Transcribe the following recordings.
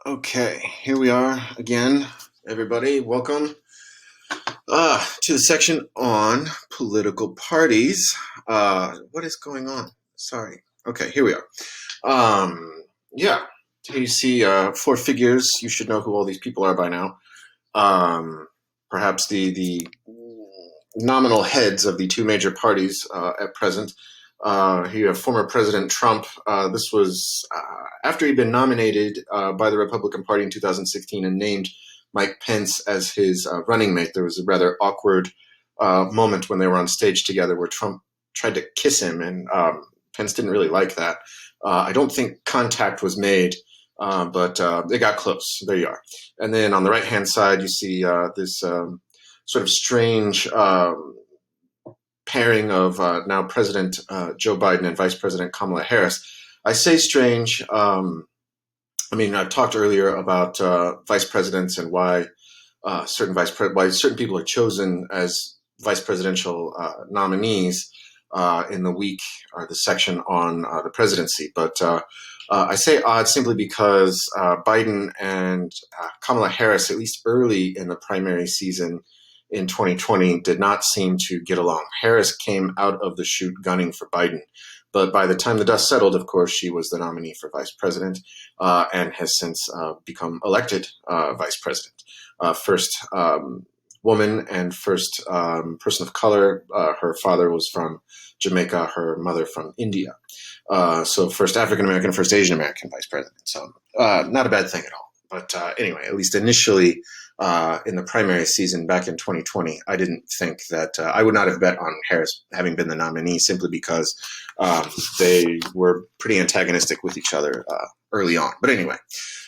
Okay, here we are again, everybody. Welcome to the section on political parties. What is going on? Sorry. Okay, here we are. Yeah, here you see four figures. You should know who all these people are by now. Perhaps the nominal heads of the two major parties at present. Here you have former President Trump. This was after he'd been nominated by the Republican Party in 2016 and named Mike Pence as his running mate. There was a rather awkward moment when they were on stage together where Trump tried to kiss him, and Pence didn't really like that. I don't think contact was made, but they got close. There you are. And then on the right-hand side, you see this sort of strange pairing of now President Joe Biden and Vice President Kamala Harris. I say strange. I talked earlier about vice presidents and why certain people are chosen as vice presidential nominees in the week or the section on the presidency. But I say odd simply because Biden and Kamala Harris, at least early in the primary season in 2020, did not seem to get along. Harris came out of the chute gunning for Biden. But by the time the dust settled, of course, she was the nominee for vice president and has since become elected vice president. First woman and first person of color. Her father was from Jamaica, her mother from India. So first African-American, first Asian-American vice president. So not a bad thing at all. But anyway, at least initially in the primary season back in 2020, I didn't think that I would not have bet on Harris having been the nominee simply because they were pretty antagonistic with each other early on. But anyway,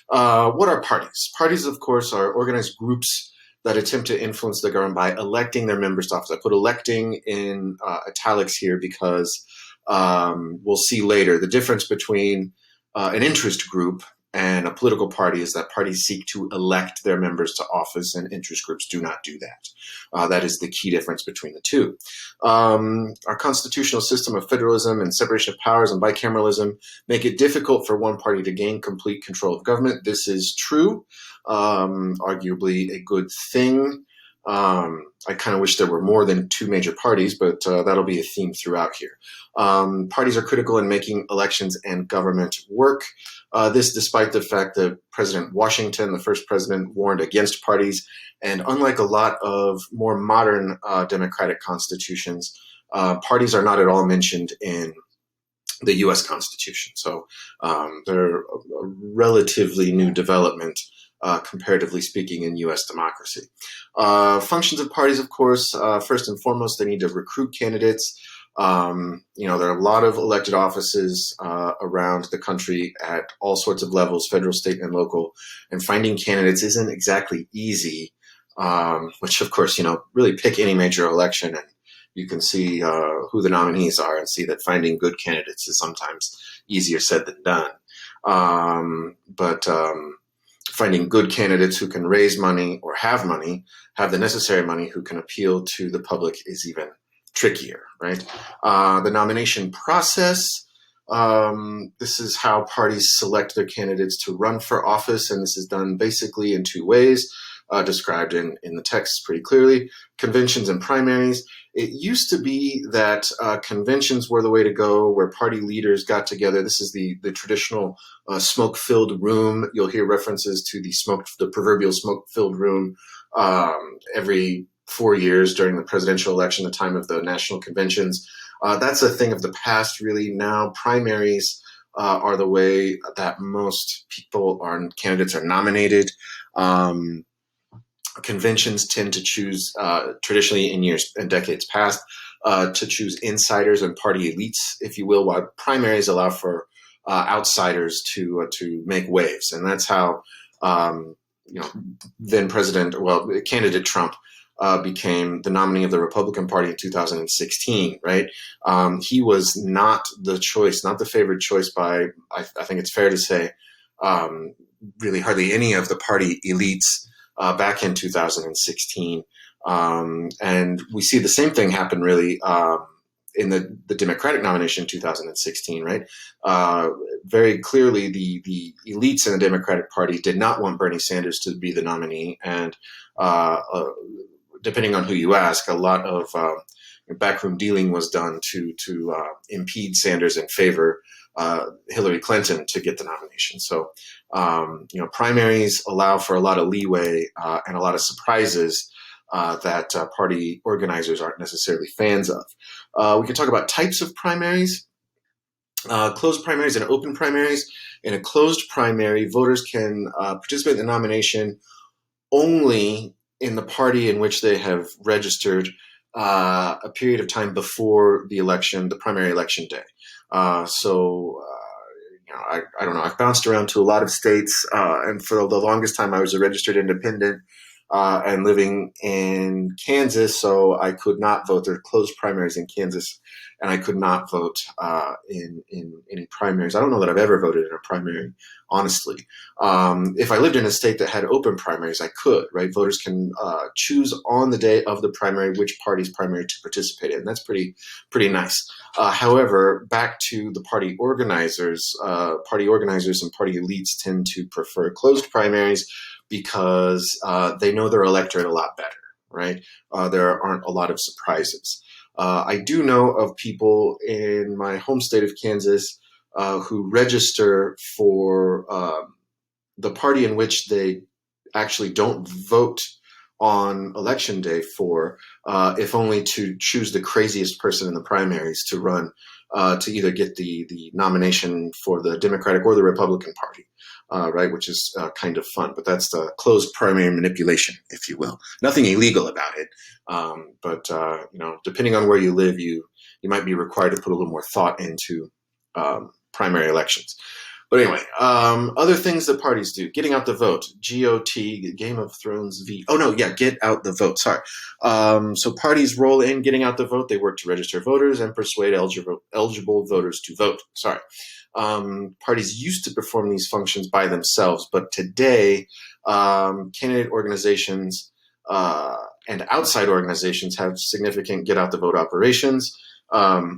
what are parties? Parties, of course, are organized groups that attempt to influence the government by electing their members to office. I put electing in italics here because we'll see later the difference between an interest group and a political party is that parties seek to elect their members to office, and interest groups do not do that. That is the key difference between the two. Our constitutional system of federalism and separation of powers and bicameralism make it difficult for one party to gain complete control of government. This is true, arguably a good thing. I kind of wish there were more than two major parties, but that'll be a theme throughout here. Parties are critical in making elections and government work. This despite the fact that President Washington, the first president, warned against parties. And unlike a lot of more modern democratic constitutions, parties are not at all mentioned in the U.S. Constitution. So they're a relatively new development, comparatively speaking, in U.S. democracy. Functions of parties, of course, first and foremost, they need to recruit candidates. There are a lot of elected offices around the country at all sorts of levels, federal, state, and local, and finding candidates isn't exactly easy, which, of course, really pick any major election and you can see who the nominees are and see that finding good candidates is sometimes easier said than done. But finding good candidates who can raise money or have the necessary money, who can appeal to the public is even trickier, right? The nomination process, this is how parties select their candidates to run for office, and this is done basically in two ways, described in the text pretty clearly. Conventions and primaries. It used to be that conventions were the way to go, where party leaders got together. This is the traditional smoke-filled room. You'll hear references to the proverbial smoke-filled room every 4 years during the presidential election, the time of the national conventions. That's a thing of the past, really. Now, primaries are the way that most candidates are nominated. Conventions tend to choose, traditionally in years and decades past, to choose insiders and party elites, if you will, while primaries allow for outsiders to make waves. And that's how candidate Trump became the nominee of the Republican Party in 2016, right? He was not the choice, not the favored choice by, I think it's fair to say, really hardly any of the party elites back in 2016. And we see the same thing happen really in the Democratic nomination in 2016, right? Very clearly, the elites in the Democratic Party did not want Bernie Sanders to be the nominee, and depending on who you ask, a lot of backroom dealing was done to impede Sanders and favor Hillary Clinton to get the nomination. So, primaries allow for a lot of leeway and a lot of surprises that party organizers aren't necessarily fans of. We can talk about types of primaries. Closed primaries and open primaries. In a closed primary, voters can participate in the nomination only in the party in which they have registered a period of time before the election, the primary election day. I don't know. I've bounced around to a lot of states, and for the longest time, I was a registered independent and living in Kansas, so I could not vote. There are closed primaries in Kansas, and I could not vote in any primaries. I don't know that I've ever voted in a primary, honestly. If I lived in a state that had open primaries, I could, right? Voters can choose on the day of the primary which party's primary to participate in. That's pretty nice. However, back to the party organizers and party elites tend to prefer closed primaries because they know their electorate a lot better, right? There aren't a lot of surprises. I do know of people in my home state of Kansas who register for the party in which they actually don't vote on election day for, if only to choose the craziest person in the primaries to run to either get the nomination for the Democratic or the Republican Party. Right, which is kind of fun, but that's the closed primary manipulation, if you will. Nothing illegal about it, but depending on where you live, you might be required to put a little more thought into primary elections. But anyway, other things that parties do: getting out the vote. GOT, Game of Thrones V. Oh no, yeah, get out the vote. Sorry. So parties roll in getting out the vote. They work to register voters and persuade eligible voters to vote. Sorry. Parties used to perform these functions by themselves, but today candidate organizations and outside organizations have significant get out the vote operations,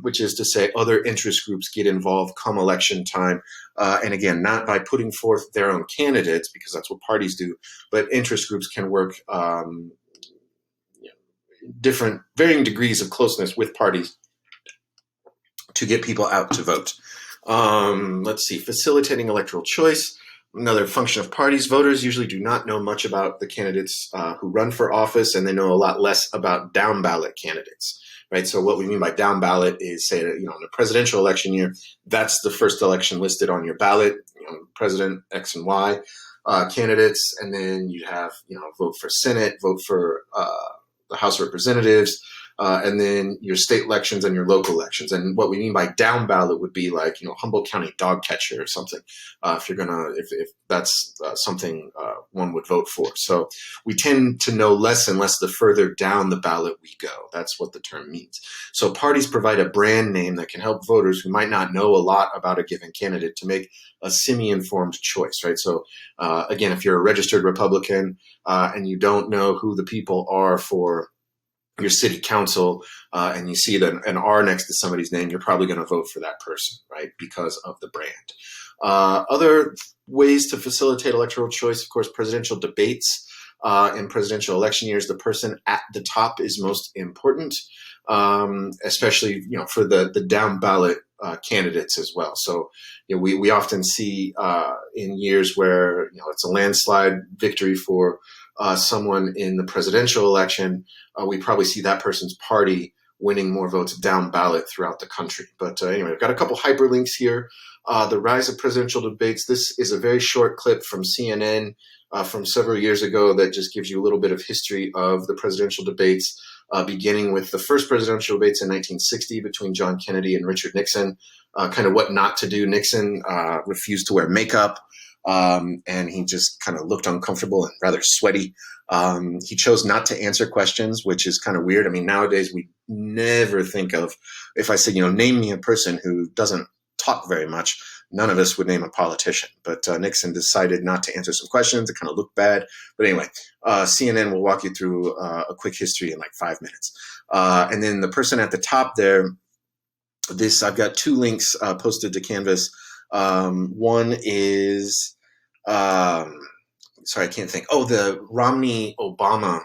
which is to say other interest groups get involved come election time. And again, not by putting forth their own candidates, because that's what parties do, but interest groups can work different, varying degrees of closeness with parties to get people out to vote. Let's see, facilitating electoral choice. Another function of parties. Voters usually do not know much about the candidates who run for office, and they know a lot less about down ballot candidates, right? So what we mean by down ballot is, say, in a presidential election year, that's the first election listed on your ballot, president X and Y candidates, and then you have, vote for Senate, vote for the House of Representatives, and then your state elections and your local elections. And what we mean by down ballot would be like, Humboldt County dog catcher or something, if that's something one would vote for. So we tend to know less and less the further down the ballot we go. That's what the term means. So parties provide a brand name that can help voters who might not know a lot about a given candidate to make a semi-informed choice, right? So again, if you're a registered Republican and you don't know who the people are for your city council, and you see an R next to somebody's name, you're probably going to vote for that person, right? Because of the brand. Other ways to facilitate electoral choice, of course, presidential debates. In presidential election years, the person at the top is most important, especially, for the down ballot candidates as well. So, we often see in years where, it's a landslide victory for someone in the presidential election, we probably see that person's party winning more votes down ballot throughout the country. But anyway, I've got a couple hyperlinks here. The rise of presidential debates. This is a very short clip from CNN from several years ago that just gives you a little bit of history of the presidential debates, beginning with the first presidential debates in 1960 between John Kennedy and Richard Nixon. Kind of what not to do. Nixon refused to wear makeup. And he just kind of looked uncomfortable and rather sweaty. He chose not to answer questions, which is kind of weird. I mean, nowadays we never think of, if I said, name me a person who doesn't talk very much, none of us would name a politician. But Nixon decided not to answer some questions. It kind of looked bad. But anyway, CNN will walk you through a quick history in like 5 minutes. And then the person at the top there this, I've got two links posted to Canvas. One is, um, sorry, I can't think. Oh, the Romney-Obama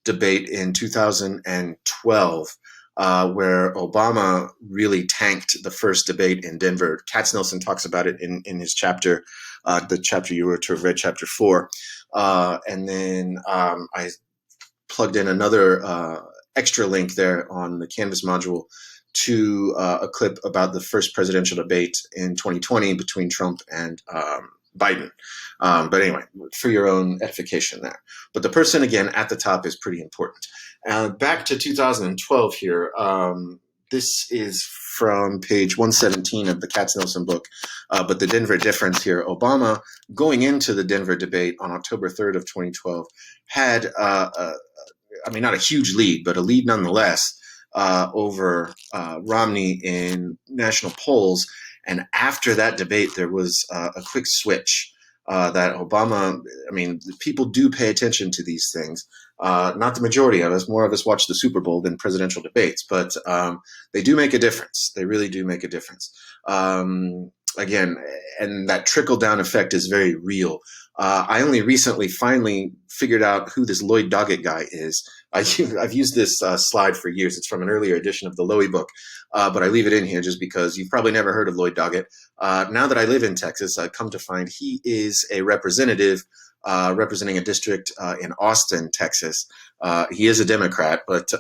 debate in 2012, where Obama really tanked the first debate in Denver. Katznelson talks about it in his chapter, the chapter you were to have read, chapter 4. And then I plugged in another extra link there on the Canvas module to a clip about the first presidential debate in 2020 between Trump and Biden. But anyway, for your own edification there. But the person, again, at the top is pretty important. Back to 2012 here. This is from page 117 of the Katznelson book. But the Denver difference here, Obama, going into the Denver debate on October 3rd of 2012, had, I mean, not a huge lead, but a lead nonetheless over Romney in national polls. And after that debate, there was a quick switch that Obama, I mean, people do pay attention to these things. Not the majority of us. More of us watch the Super Bowl than presidential debates, but they do make a difference. They really do make a difference. Again, and that trickle-down effect is very real. I only recently finally figured out who this Lloyd Doggett guy is. I've used this slide for years. It's from an earlier edition of the Lowy book, but I leave it in here just because you've probably never heard of Lloyd Doggett. Now that I live in Texas, I've come to find he is a representative representing a district in Austin, Texas. He is a Democrat, but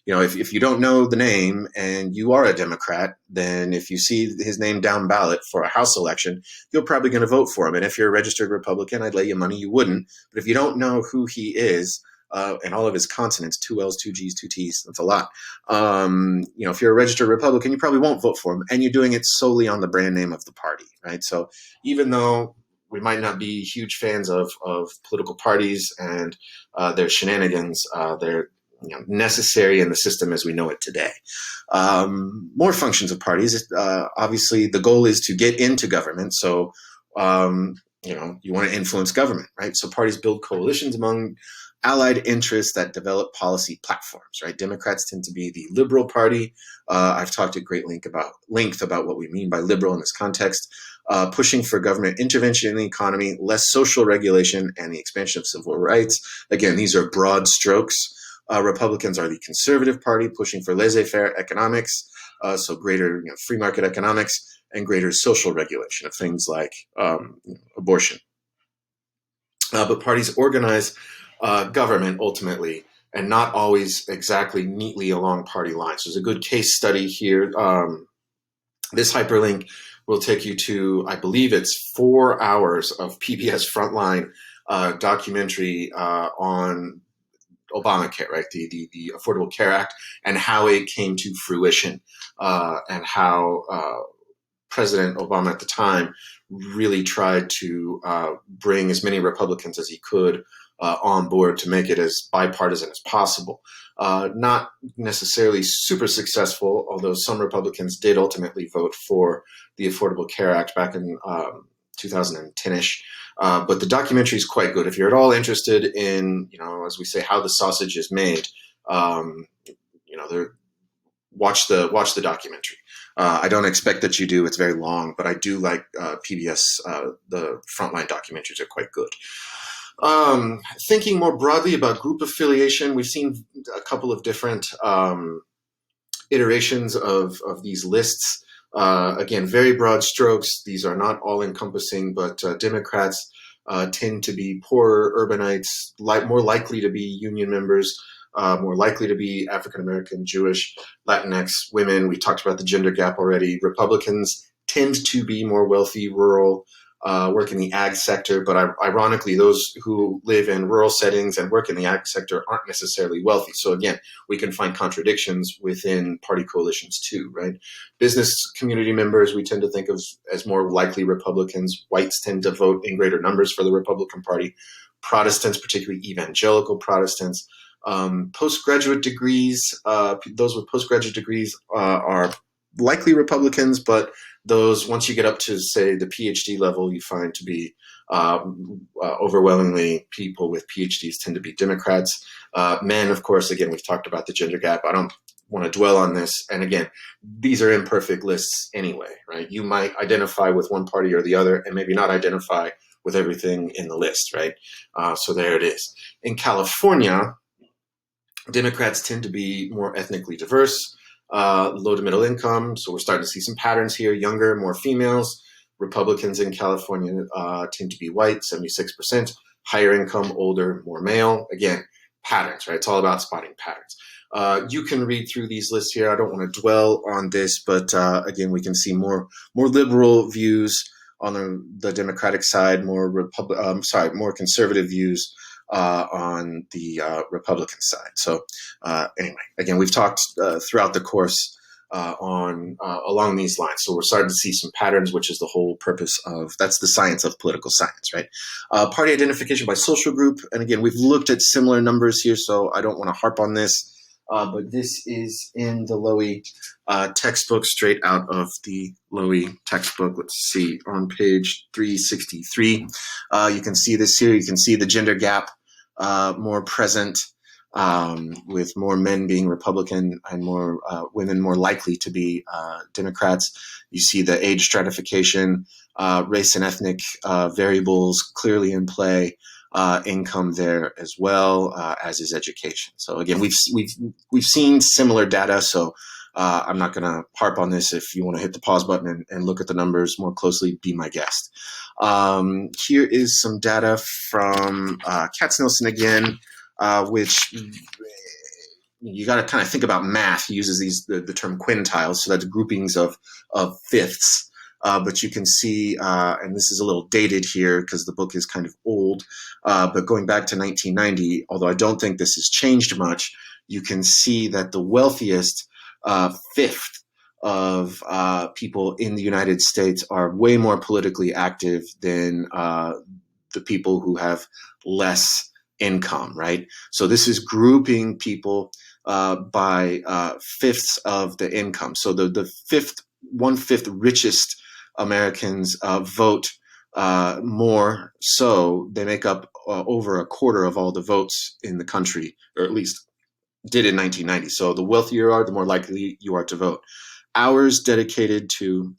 you know, if you don't know the name and you are a Democrat, then if you see his name down ballot for a House election, you're probably going to vote for him. And if you're a registered Republican, I'd lay you money you wouldn't. But if you don't know who he is, and all of his consonants, 2 L's, 2 G's, 2 T's, that's a lot. You know, if you're a registered Republican, you probably won't vote for him. And you're doing it solely on the brand name of the party, right? So even though we might not be huge fans of political parties and their shenanigans, they're necessary in the system as we know it today. More functions of parties. Obviously, the goal is to get into government. So, you want to influence government, right? So parties build coalitions among allied interests that develop policy platforms, right? Democrats tend to be the liberal party. I've talked at great length about what we mean by liberal in this context, pushing for government intervention in the economy, less social regulation, and the expansion of civil rights. Again, these are broad strokes. Republicans are the conservative party, pushing for laissez-faire economics, so greater free market economics and greater social regulation of things like abortion. But parties organize government ultimately, and not always exactly neatly along party lines. There's a good case study here. This hyperlink will take you to, I believe it's 4 hours of PBS Frontline documentary on Obamacare, right? The Affordable Care Act, and how it came to fruition, and how President Obama at the time really tried to bring as many Republicans as he could on board to make it as bipartisan as possible. Not necessarily super successful, although some Republicans did ultimately vote for the Affordable Care Act back in 2010-ish. But the documentary is quite good. If you're at all interested in, as we say, how the sausage is made, watch the documentary. I don't expect that you do. It's very long, but I do like PBS. The Frontline documentaries are quite good. Thinking more broadly about group affiliation, we've seen a couple of different iterations of these lists. Again, very broad strokes. These are not all encompassing, but Democrats tend to be poorer urbanites, more likely to be union members, more likely to be African American, Jewish, Latinx women. We talked about the gender gap already. Republicans tend to be more wealthy, rural, work in the ag sector, but ironically, those who live in rural settings and work in the ag sector aren't necessarily wealthy. So again, we can find contradictions within party coalitions too, right? Business community members we tend to think of as more likely Republicans. Whites tend to vote in greater numbers for the Republican Party. Protestants, particularly evangelical Protestants. Postgraduate degrees, those with postgraduate degrees are likely Republicans, but those, once you get up to, say, the PhD level, you find to be overwhelmingly people with PhDs tend to be Democrats. Men, of course, again, we've talked about the gender gap. I don't want to dwell on this. And again, these are imperfect lists anyway, right? You might identify with one party or the other and maybe not identify with everything in the list, right? So there it is. In California, Democrats tend to be more ethnically diverse, low to middle income. So we're starting to see some patterns here, younger, more females. Republicans in California tend to be white, 76%, higher income, older, more male. Again, patterns, right? It's all about spotting patterns. You can read through these lists here. I don't want to dwell on this, but again, we can see more liberal views on the Democratic side, more conservative views on the Republican side. So anyway, again, we've talked throughout the course along these lines. So we're starting to see some patterns, which is the whole purpose that's the science of political science, right? Party identification by social group. And again, we've looked at similar numbers here, so I don't want to harp on this. But this is in the Lowy textbook, straight out of the Lowy textbook. Let's see, on page 363. You can see this here. You can see the gender gap more present, with more men being Republican and more women more likely to be Democrats. You see the age stratification, race and ethnic variables clearly in play. Income there as well, as is education. So again, we've seen similar data. So I'm not going to harp on this. If you want to hit the pause button and look at the numbers more closely, be my guest. Here is some data from Katz-Nielsen again, which you got to kind of think about math. He uses the term quintiles, so that's groupings of fifths. But you can see, and this is a little dated here because the book is kind of old, but going back to 1990, although I don't think this has changed much, you can see that the wealthiest fifth of people in the United States are way more politically active than the people who have less income, right? So this is grouping people by fifths of the income. So the one-fifth richest Americans vote more, so they make up over a quarter of all the votes in the country, or at least did in 1990. So the wealthier you are, the more likely you are to vote. Hours dedicated to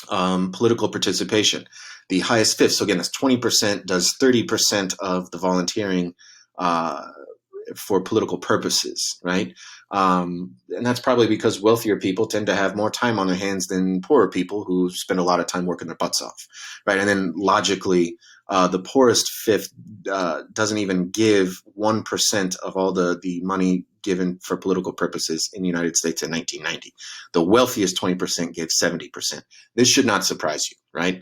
political participation. The highest fifth, so again, that's 20%, does 30% of the volunteering for political purposes, right? And that's probably because wealthier people tend to have more time on their hands than poorer people who spend a lot of time working their butts off, right? And then logically, the poorest fifth doesn't even give 1% of all the money given for political purposes in the United States in 1990. The wealthiest 20% gave 70%. This should not surprise you, right?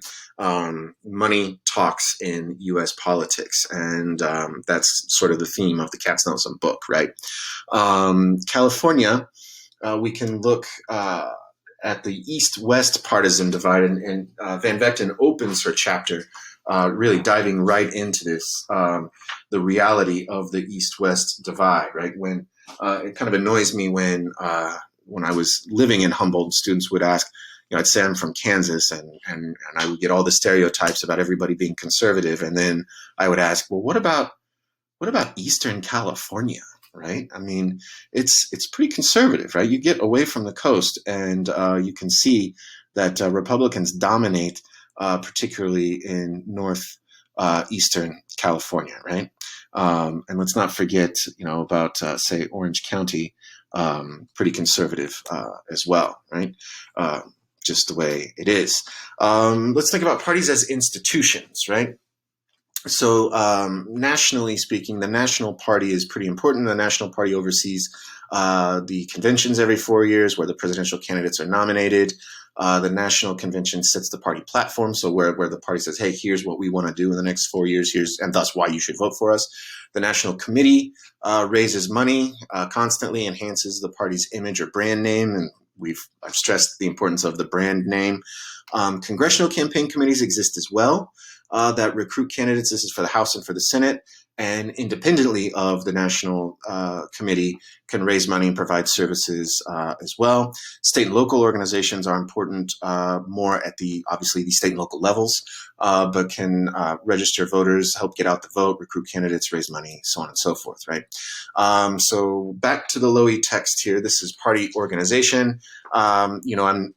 Money talks in U.S. politics, and that's sort of the theme of the Katz-Nielsen book, right? California, we can look at the East-West partisan divide, and Van Vechten opens her chapter really diving right into this, the reality of the East-West divide, right? When it kind of annoys me when I was living in Humboldt, students would ask, I'd say I'm from Kansas, and I would get all the stereotypes about everybody being conservative, and then I would ask, well, what about Eastern California, right? I mean, it's pretty conservative, right? You get away from the coast, and you can see that Republicans dominate, particularly in northeastern California, right? And let's not forget, about say Orange County, pretty conservative as well, right? Just the way it is. Let's think about parties as institutions, right? So nationally speaking, the National Party is pretty important. The National Party oversees the conventions every 4 years where the presidential candidates are nominated. The National Convention sets the party platform, so where the party says, hey, here's what we want to do in the next 4 years, and thus why you should vote for us. The National Committee raises money, constantly enhances the party's image or brand name, and I've stressed the importance of the brand name. Congressional campaign committees exist as well that recruit candidates. This is for the House and for the Senate. and independently of the national committee can raise money and provide services as well. State and local organizations are important more at obviously the state and local levels, but can register voters, help get out the vote, recruit candidates, raise money, so on and so forth, right? So back to the Lowy text here. This is party organization. I'm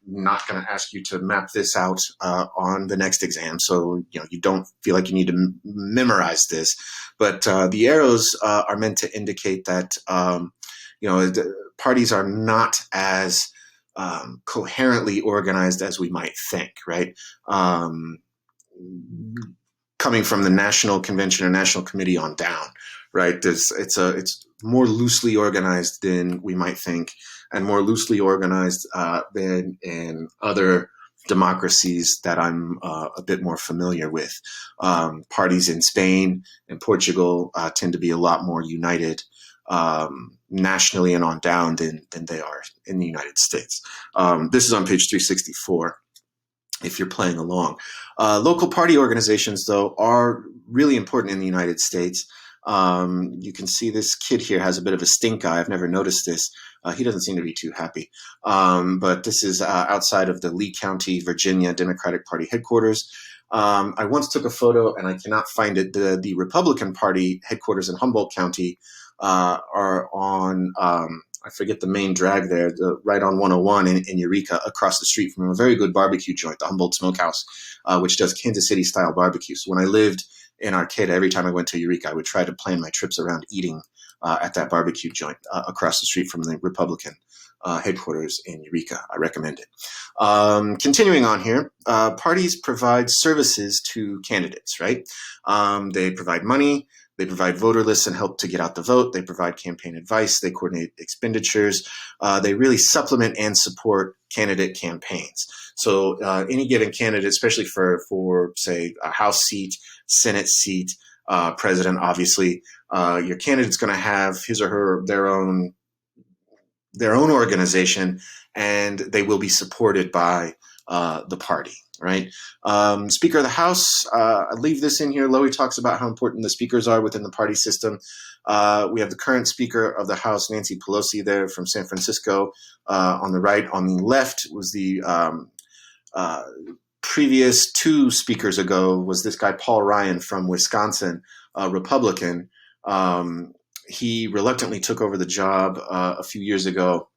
not going to ask you to map this out on the next exam, so you don't feel like you need to memorize this. But the arrows are meant to indicate that the parties are not as coherently organized as we might think, right? Coming from the national convention or national committee on down, right? It's more loosely organized than we might think, and more loosely organized than in other democracies that I'm a bit more familiar with. Parties in Spain and Portugal tend to be a lot more united nationally and on down than they are in the United States. This is on page 364. If you're playing along. Local party organizations, though, are really important in the United States. You can see this kid here has a bit of a stink eye. I've never noticed this. He doesn't seem to be too happy. But this is outside of the Lee County, Virginia Democratic Party headquarters. I once took a photo, and I cannot find it. The Republican Party headquarters in Humboldt County are on I forget the main drag there, right on 101 in Eureka, across the street from a very good barbecue joint, the Humboldt Smokehouse, which does Kansas City style barbecue. So when I lived in Arcata, every time I went to Eureka, I would try to plan my trips around eating at that barbecue joint across the street from the Republican headquarters in Eureka. I recommend it. Continuing on here, parties provide services to candidates, right? They provide money. They provide voter lists and help to get out the vote. They provide campaign advice. They coordinate expenditures. They really supplement and support candidate campaigns. So any given candidate, especially for say, a House seat, Senate seat, president, obviously, your candidate's going to have his or her their own organization, and they will be supported by the party. Right. Speaker of the House, I leave this in here. Lowy talks about how important the speakers are within the party system. We have the current Speaker of the House, Nancy Pelosi, there from San Francisco on the right. On the left was the previous two speakers ago was this guy, Paul Ryan from Wisconsin, Republican. He reluctantly took over the job a few years ago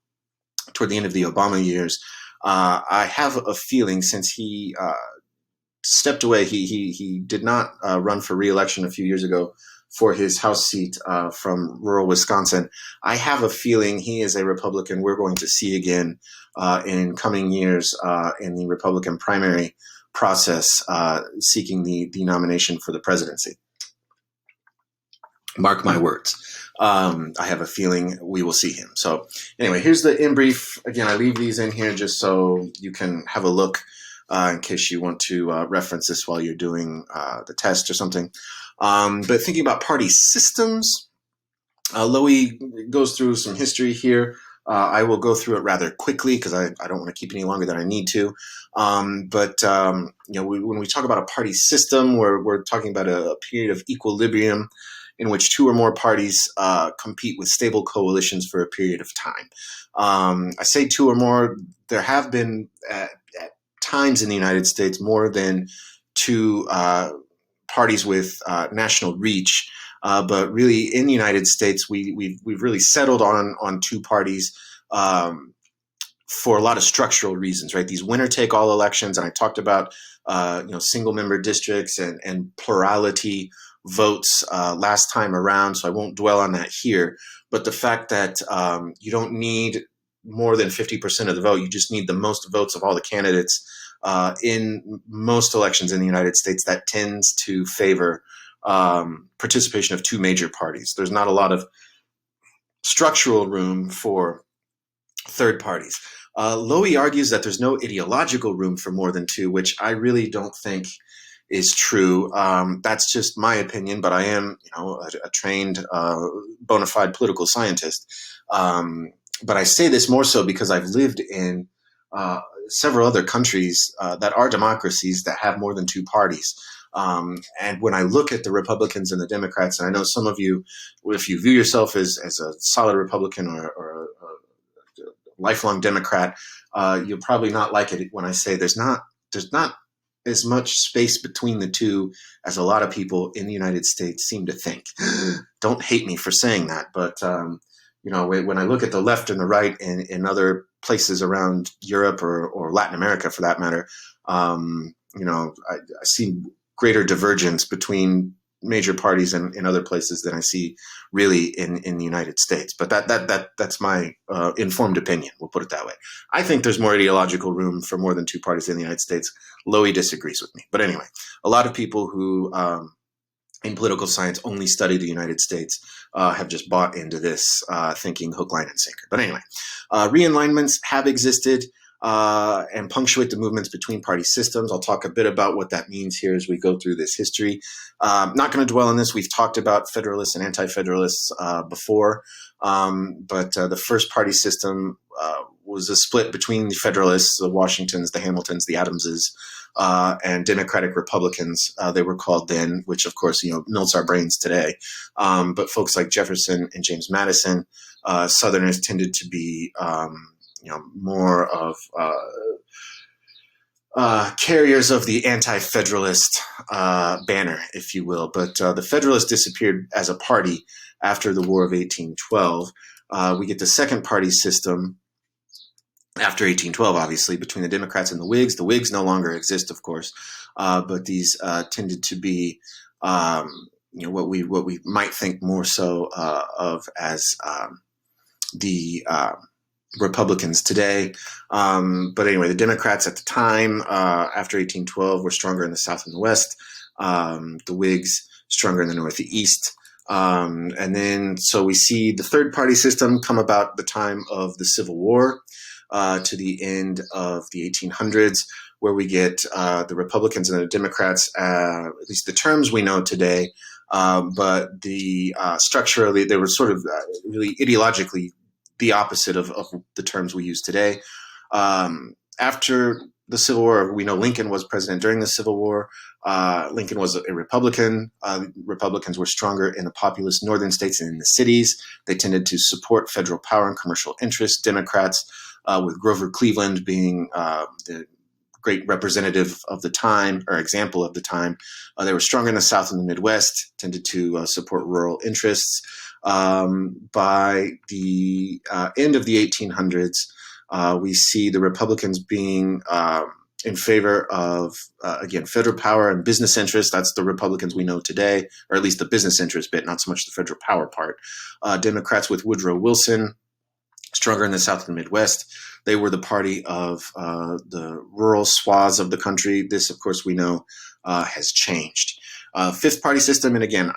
toward the end of the Obama years. I have a feeling since he stepped away, he did not run for re-election a few years ago for his House seat from rural Wisconsin. I have a feeling he is a Republican we're going to see again in coming years in the Republican primary process, seeking the nomination for the presidency. Mark my words. I have a feeling we will see him. So anyway, here's the in brief. Again, I leave these in here just so you can have a look in case you want to reference this while you're doing the test or something. But thinking about party systems, Lowy goes through some history here. I will go through it rather quickly because I don't want to keep any longer than I need to. But when we talk about a party system, we're talking about a period of equilibrium in which two or more parties compete with stable coalitions for a period of time. I say two or more. There have been at times in the United States more than two parties with national reach. But really, in the United States, we've really settled on two parties for a lot of structural reasons, right? These winner-take-all elections, and I talked about single-member districts and plurality votes last time around, so I won't dwell on that here. But the fact that you don't need more than 50% of the vote, you just need the most votes of all the candidates in most elections in the United States, that tends to favor participation of two major parties. There's not a lot of structural room for third parties. Lowy argues that there's no ideological room for more than two, which I really don't think is true. That's just my opinion, but I am, a trained, bona fide political scientist. But I say this more so because I've lived in several other countries that are democracies that have more than two parties. And when I look at the Republicans and the Democrats, and I know some of you, if you view yourself as a solid Republican or a lifelong Democrat, you'll probably not like it when I say there's not as much space between the two as a lot of people in the United States seem to think. Don't hate me for saying that, but when I look at the left and the right in other places around Europe or Latin America, for that matter, I see greater divergence between major parties in other places than I see really in the United States. But that's my informed opinion. We'll put it that way. I think there's more ideological room for more than two parties in the United States. Lowy disagrees with me. But anyway, a lot of people who in political science only study the United States have just bought into this thinking hook, line, and sinker. But anyway, realignments have existed and punctuate the movements between party systems. I'll talk a bit about what that means here as we go through this history. Not going to dwell on this. We've talked about Federalists and Anti-Federalists before, but the first party system was a split between the Federalists, the Washingtons, the Hamiltons, the Adamses, and Democratic Republicans, they were called then, which of course, melts our brains today. But folks like Jefferson and James Madison, Southerners tended to be, more of carriers of the anti-Federalist banner, if you will. But the Federalists disappeared as a party after the War of 1812. We get the second party system after 1812, obviously, between the Democrats and the Whigs. The Whigs no longer exist, of course, but these tended to be, what we might think more so of as the Republicans today. But anyway, the Democrats at the time, after 1812, were stronger in the South and the West. The Whigs stronger in the North and the East. And then, so we see the third party system come about the time of the Civil War to the end of the 1800s, where we get the Republicans and the Democrats, at least the terms we know today, but the structurally, they were sort of really ideologically the opposite of the terms we use today. After the Civil War, we know Lincoln was president during the Civil War. Lincoln was a Republican. Republicans were stronger in the populous northern states and in the cities. They tended to support federal power and commercial interests. Democrats, with Grover Cleveland being the great representative of the time, or example of the time, they were stronger in the South and the Midwest, tended to support rural interests. By the end of the 1800s, we see the Republicans being in favor of, again, federal power and business interests. That's the Republicans we know today, or at least the business interest bit, not so much the federal power part. Democrats with Woodrow Wilson, stronger in the South and the Midwest. They were the party of the rural swaths of the country. This, of course, we know has changed. Fifth party system, and again,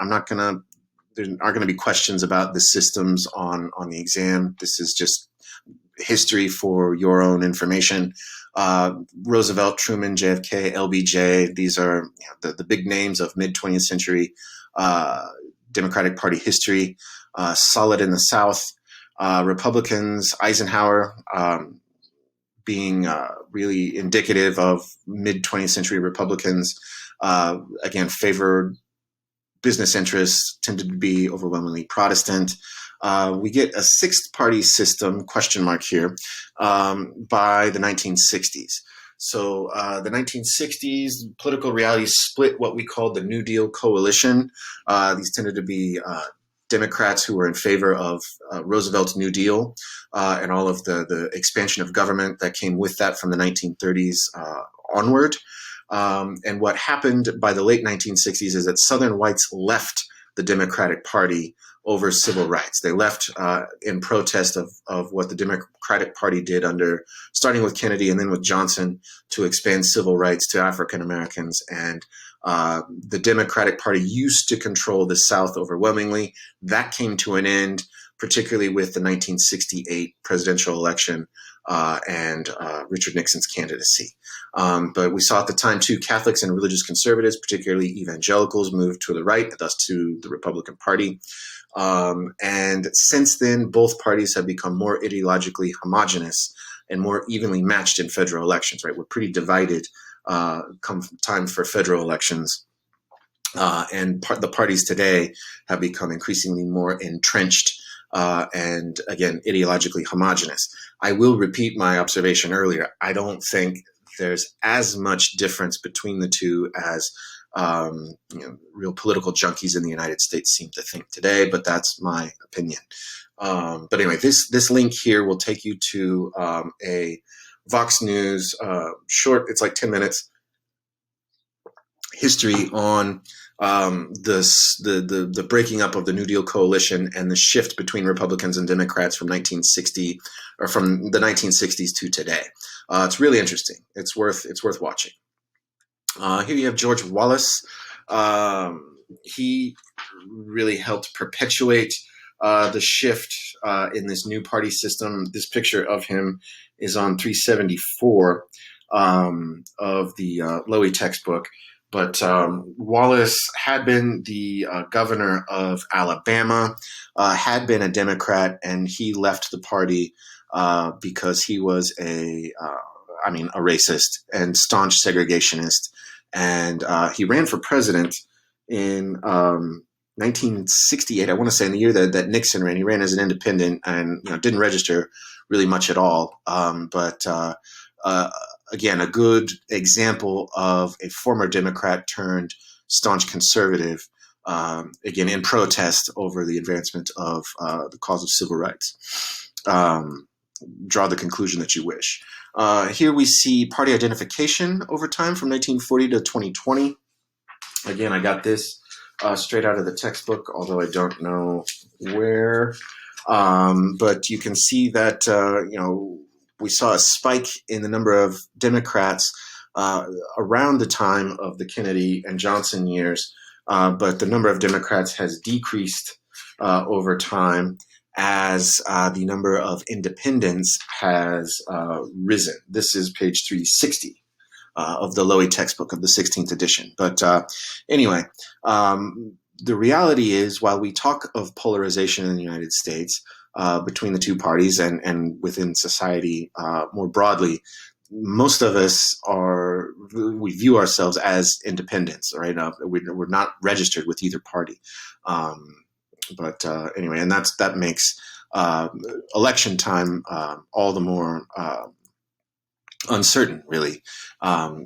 there aren't going to be questions about the systems on the exam. This is just history for your own information. Roosevelt, Truman, JFK, LBJ, these are the big names of mid-20th century Democratic Party history. Solid in the South. Republicans, Eisenhower, being really indicative of mid-20th century Republicans, again, favored business interests, tended to be overwhelmingly Protestant. We get a sixth party system, question mark here, by the 1960s. So the 1960s, political reality split what we call the New Deal coalition. These tended to be Democrats who were in favor of Roosevelt's New Deal and all of the expansion of government that came with that from the 1930s onward. And what happened by the late 1960s is that Southern whites left the Democratic Party over civil rights. They left in protest of what the Democratic Party did starting with Kennedy and then with Johnson, to expand civil rights to African Americans. And the Democratic Party used to control the South overwhelmingly. That came to an end, particularly with the 1968 presidential election and Richard Nixon's candidacy. But we saw at the time, too, Catholics and religious conservatives, particularly evangelicals, moved to the right, thus to the Republican Party. And since then, both parties have become more ideologically homogenous and more evenly matched in federal elections, right? We're pretty divided come time for federal elections. The parties today have become increasingly more entrenched and, again, ideologically homogenous. I will repeat my observation earlier. I don't think there's as much difference between the two as real political junkies in the United States seem to think today, but that's my opinion. But anyway, this link here will take you to a Vox News short, it's like 10 minutes, history on the breaking up of the New Deal coalition and the shift between Republicans and Democrats from 1960 or from the 1960s to today. It's really interesting. It's worth watching. Here you have George Wallace. He really helped perpetuate the shift in this new party system. This picture of him is on 374 of the Lowy textbook. But Wallace had been the governor of Alabama, had been a Democrat, and he left the party because he was a racist and staunch segregationist. And he ran for president in 1968, I want to say, in the year that Nixon ran. He ran as an independent and didn't register really much at all. Again, a good example of a former Democrat turned staunch conservative, again, in protest over the advancement of the cause of civil rights. Draw the conclusion that you wish. Here we see party identification over time from 1940 to 2020. Again, I got this straight out of the textbook, although I don't know where. But you can see that, we saw a spike in the number of Democrats around the time of the Kennedy and Johnson years, but the number of Democrats has decreased over time as the number of independents has risen. This is page 360 of the Lowy textbook of the 16th edition. But anyway, the reality is, while we talk of polarization in the United States, between the two parties and within society more broadly, most of us we view ourselves as independents, right? We're not registered with either party. But anyway, and that makes election time all the more uncertain, really,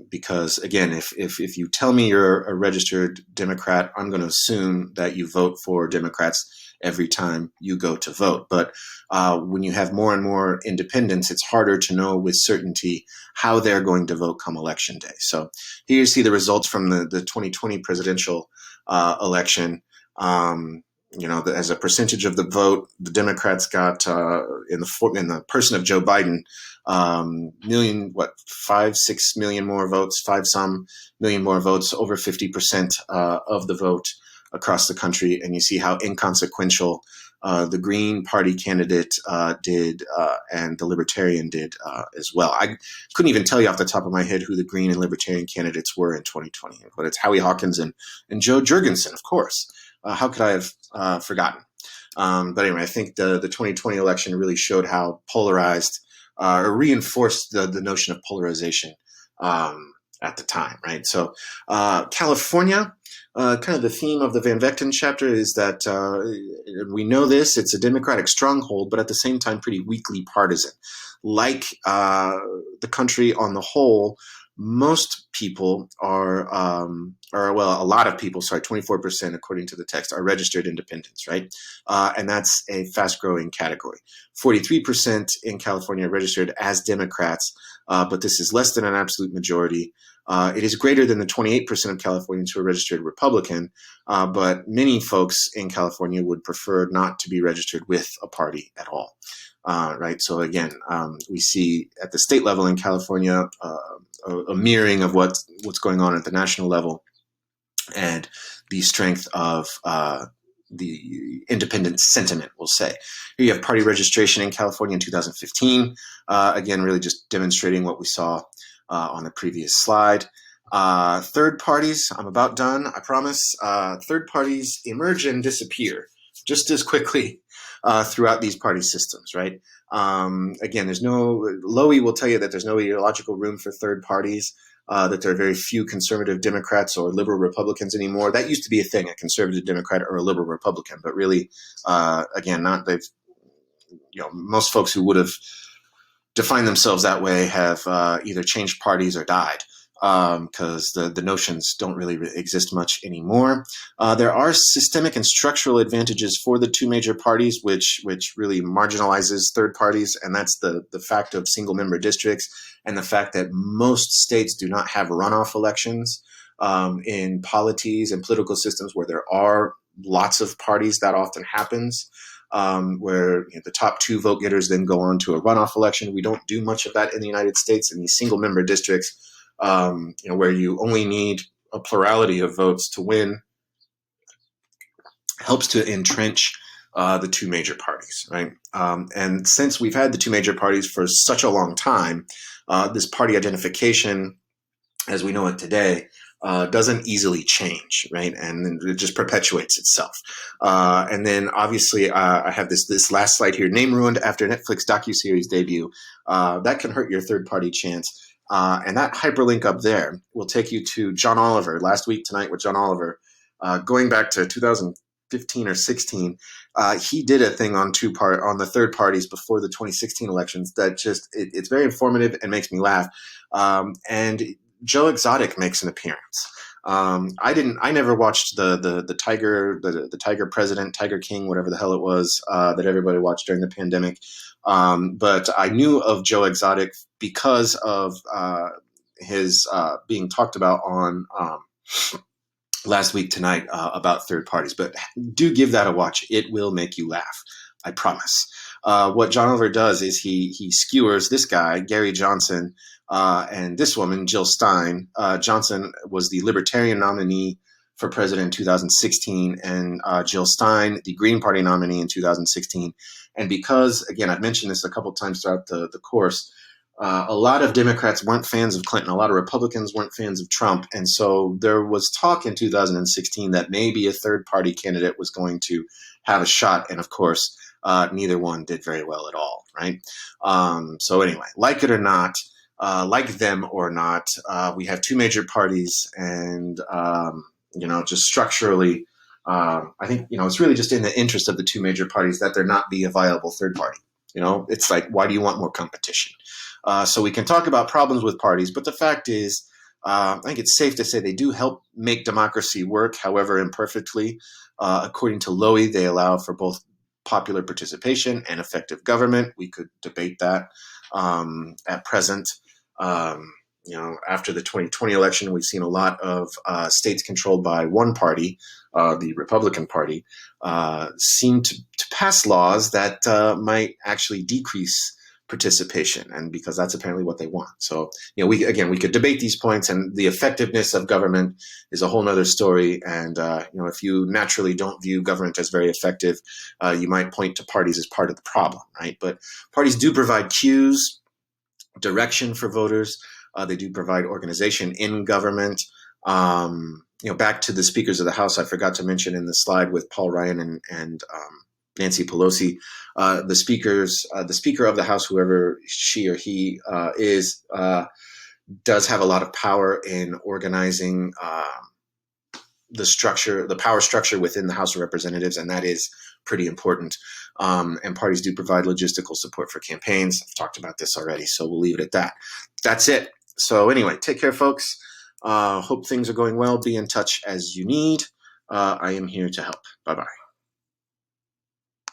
because again, if you tell me you're a registered Democrat, I'm going to assume that you vote for Democrats every time you go to vote. But when you have more and more independents, it's harder to know with certainty how they're going to vote come election day. So here you see the results from the 2020 presidential election. As a percentage of the vote, the Democrats got in the person of Joe Biden, 5-6 million more votes, 5-some million more votes, over 50% of the vote across the country. And you see how inconsequential the Green Party candidate did and the Libertarian did as well. I couldn't even tell you off the top of my head who the Green and Libertarian candidates were in 2020, but it's Howie Hawkins and Joe Jurgensen, of course. How could I have forgotten? But anyway, I think the 2020 election really showed how polarized or reinforced the notion of polarization at the time, right? So California, kind of the theme of the Van Vechten chapter is that we know this, it's a Democratic stronghold, but at the same time pretty weakly partisan. Like the country on the whole, most people a lot of people, 24% according to the text, are registered independents, right? And that's a fast-growing category. 43% in California are registered as Democrats, but this is less than an absolute majority. It is greater than the 28% of Californians who are registered Republican, but many folks in California would prefer not to be registered with a party at all. Right. So again, we see at the state level in California a mirroring of what's going on at the national level, and the strength of the independent sentiment, we'll say. Here you have party registration in California in 2015. Again, really just demonstrating what we saw on the previous slide. Third parties, I'm about done, I promise. Third parties emerge and disappear just as quickly throughout these party systems, right? Again, Lowy will tell you that there's no ideological room for third parties, that there are very few conservative Democrats or liberal Republicans anymore. That used to be a thing, a conservative Democrat or a liberal Republican, but really, again, most folks who would have defined themselves that way have either changed parties or died, because the notions don't really exist much anymore. There are systemic and structural advantages for the two major parties, which really marginalizes third parties, and that's the fact of single member districts and the fact that most states do not have runoff elections. In polities and political systems where there are lots of parties, that often happens. Where the top two vote getters then go on to a runoff election. We don't do much of that in the United States in these single member districts, where you only need a plurality of votes to win. Helps to entrench the two major parties, right? And since we've had the two major parties for such a long time, this party identification, as we know it today, doesn't easily change, right? And it just perpetuates itself. And then obviously I have this last slide here, name ruined after Netflix docuseries debut. That can hurt your third party chance. And that hyperlink up there will take you to John Oliver, Last Week Tonight with John Oliver. Going back to 2015 or 16, he did a thing on the third parties before the 2016 elections that it's very informative and makes me laugh. And Joe Exotic makes an appearance. I never watched the Tiger President, Tiger King, whatever the hell it was, that everybody watched during the pandemic. But I knew of Joe Exotic because of his being talked about on Last Week Tonight about third parties. But do give that a watch. It will make you laugh. I promise. What John Oliver does is he skewers this guy, Gary Johnson, and this woman, Jill Stein. Johnson was the Libertarian nominee for president in 2016, and Jill Stein, the Green Party nominee in 2016. And because, again, I've mentioned this a couple times throughout the course, a lot of Democrats weren't fans of Clinton. A lot of Republicans weren't fans of Trump. And so there was talk in 2016 that maybe a third party candidate was going to have a shot. And of course, neither one did very well at all, right? So anyway, like it or not, like them or not, we have two major parties, and just structurally, I think it's really just in the interest of the two major parties that there not be a viable third party. It's like, why do you want more competition? So we can talk about problems with parties, but the fact is, I think it's safe to say they do help make democracy work, however imperfectly. According to Lowy, they allow for both popular participation and effective government. We could debate that at present. After the 2020 election, we've seen a lot of states controlled by one party, the Republican Party, seem to pass laws that might actually decrease participation, and because that's apparently what they want. So, we could debate these points, and the effectiveness of government is a whole nother story. And, if you naturally don't view government as very effective, you might point to parties as part of the problem, right? But parties do provide cues, direction for voters. They do provide organization in government. Back to the speakers of the House, I forgot to mention in the slide with Paul Ryan and Nancy Pelosi, the Speaker of the House, whoever she or he is, does have a lot of power in organizing the power structure within the House of Representatives, and that is pretty important. And parties do provide logistical support for campaigns. I've talked about this already, so we'll leave it at that. That's it. So anyway, take care, folks. Hope things are going well. Be in touch as you need. I am here to help. Bye-bye.